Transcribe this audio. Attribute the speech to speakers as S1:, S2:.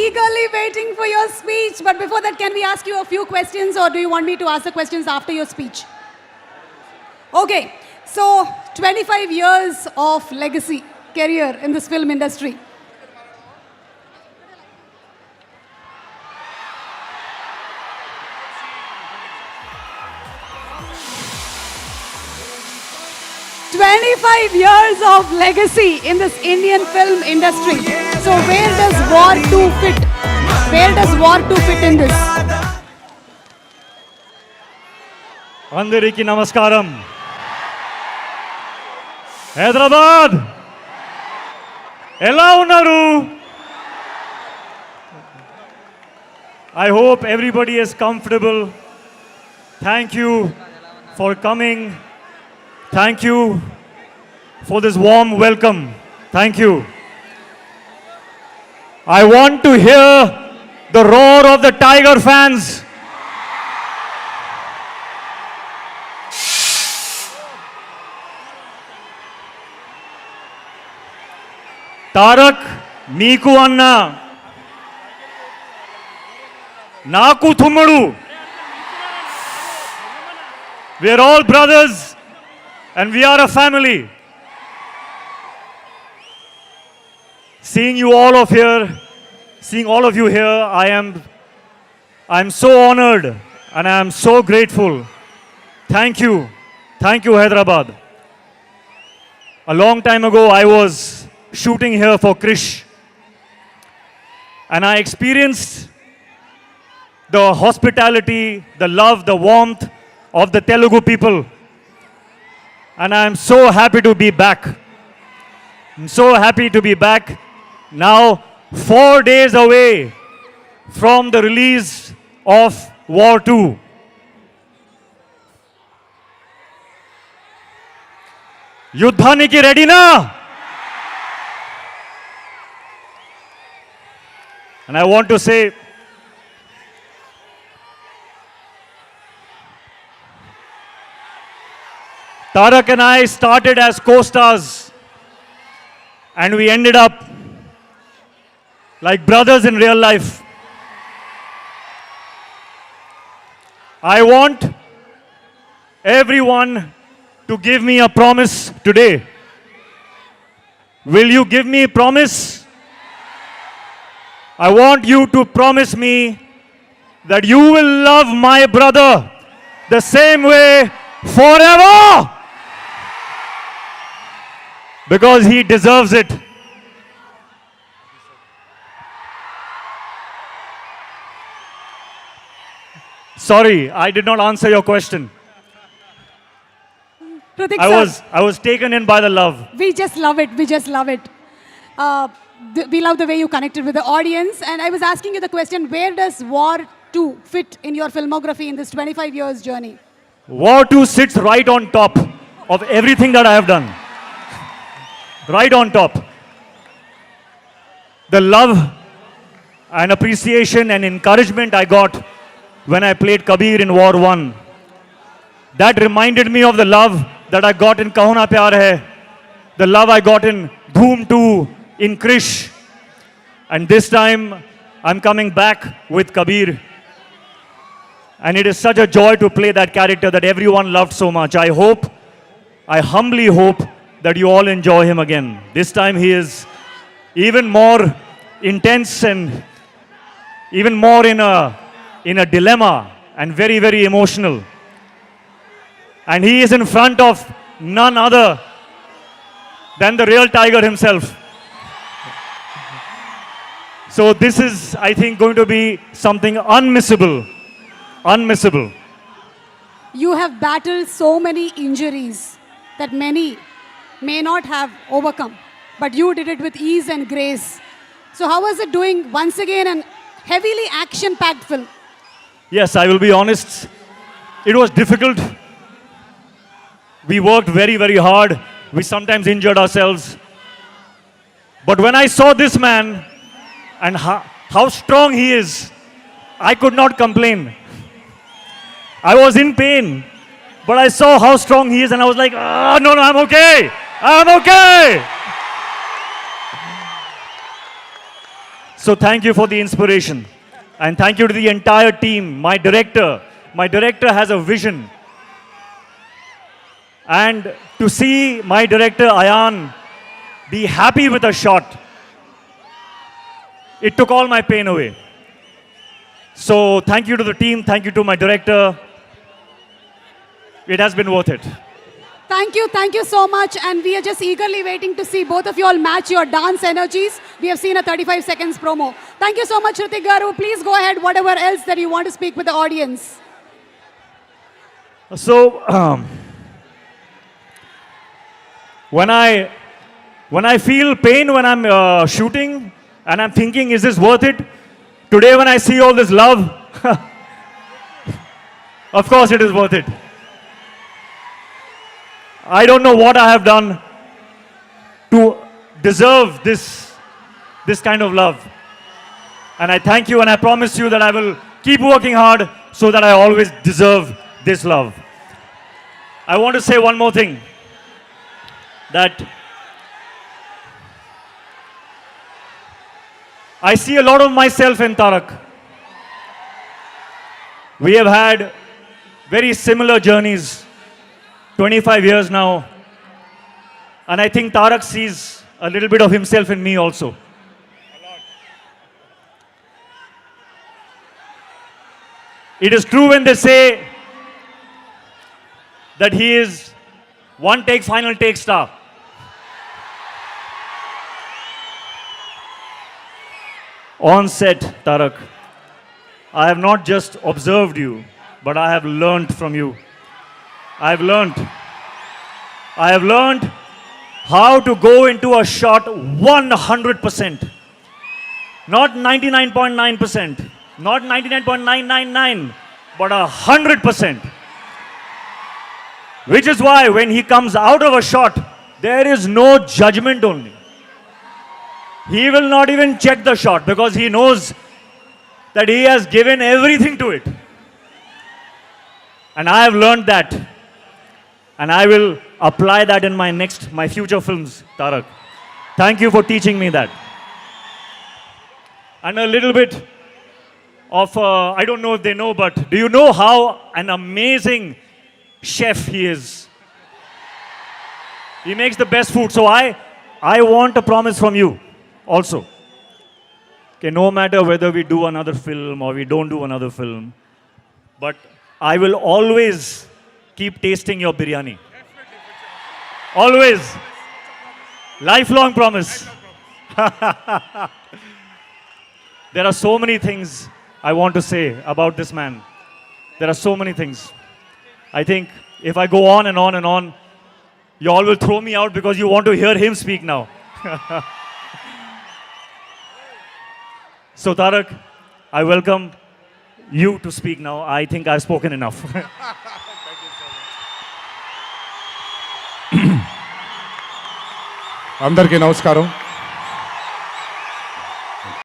S1: eagerly waiting for your speech. But before that, can we ask you a few questions, or do you want me to ask the questions after your speech? Okay, so 25 years of legacy, career in this film industry. "25 years of legacy in this Indian film industry. So where does War 2 fit? Where does War 2 fit in this?"
S2: అందరికీ నమస్కారం. హైదరాబాద్ ఎలా ఉన్నారు? I hope everybody is comfortable. Thank you for coming. Thank you for this warm welcome. Thank you. I want to hear the roar of the Tiger fans. Tarak నీకు అన్న నాకు తుమ్ముడు. We are all brothers and we are a family. Seeing you all of here, seeing all of you here, I'm so honored and I am so grateful. Thank you. Thank you, Hyderabad. A long time ago, I was shooting here for Krish, and I experienced the hospitality, the love, the warmth of the Telugu people, and I am so happy to be back. I'm so happy to be back now, 4 days away from the release of War 2. యుద్ధానికి రెడీనా? And I want to say, Tarak and I started as co-stars and we ended up like brothers in real life. I want everyone to give me a promise today. Will you give me a promise? I want you to promise me that you will love my brother the same way forever, because he deserves it. Sorry, I did not answer your question.
S1: Hrithik sir,
S2: I was taken in by the love.
S1: we just love it. We just love it. We love the way you connected with the audience. And I was asking you the question, where does War 2 fit in your filmography in this 25 years journey?
S2: War 2 sits right on top of everything that I have done. Right on top. The love and appreciation and encouragement I got when I played Kabir in War 1. That reminded me of the love that I got in Kahuna Pyar Hai, the love I got in Dhoom 2, in Krish. And this time, I'm coming back with Kabir. And it is such a joy to play that character that everyone loved so much. I humbly hope that you all enjoy him again. This time he is even more intense and even more in a dilemma and very, very emotional. And he is in front of none other than the real Tiger himself. So this is, I think, going to be something unmissable. Unmissable.
S1: You have battled so many injuries that many may not have overcome, but you did it with ease and grace. So how was it doing once again an heavily action-packed film?
S2: Yes, I will be honest. It was difficult. We worked very, very hard. We sometimes injured ourselves. But when I saw this man and how strong he is, I could not complain. I was in pain, but I saw how strong he is and I was like, no, I'm okay. I'm okay. So thank you for the inspiration. And thank you to the entire team, my director. My director has a vision. And to see my director, Ayan, be happy with a shot, it took all my pain away. So thank you to the team, thank you to my director. It has been worth it.
S1: Thank you so much. And we are just eagerly waiting to see both of you all match your dance energies. We have seen a 35 seconds promo. Thank you so much, Hrithik Garu. Please go ahead, whatever else that you want to speak with the audience.
S2: So, when I feel pain when I'm shooting and I'm thinking, is this worth it? Today when I see all this love, of course it is worth it. I don't know what I have done to deserve this kind of love. And I thank you and I promise you that I will keep working hard so that I always deserve this love. I want to say one more thing, that I see a lot of myself in Tarak. We have had very similar journeys, 25 years now. And I think Tarak sees a little bit of himself in me also. It is true when they say that he is one take, final take star. On set, Tarak, I have not just observed you, but I have learned from you. I have learned how to go into a shot 100%. Not 99.9%, not 99.999, but 100%. Which is why when he comes out of a shot, there is no judgment only. He will not even check the shot because he knows that he has given everything to it. And I have learned that. And I will apply that in my future films, Tarak. Thank you for teaching me that. And a little bit of, I don't know if they know, but do you know how an amazing chef he is? He makes the best food. So I want a promise from you also. Okay, no matter whether we do another film or we don't do another film, but I will always keep tasting your biryani. Always. Lifelong promise. There are so many things I want to say about this man. There are so many things. I think if I go on and on and on, you all will throw me out because you want to hear him speak now. So Tarak, I welcome you to speak now. I think I've spoken enough.
S3: అందరికీ నమస్కారం.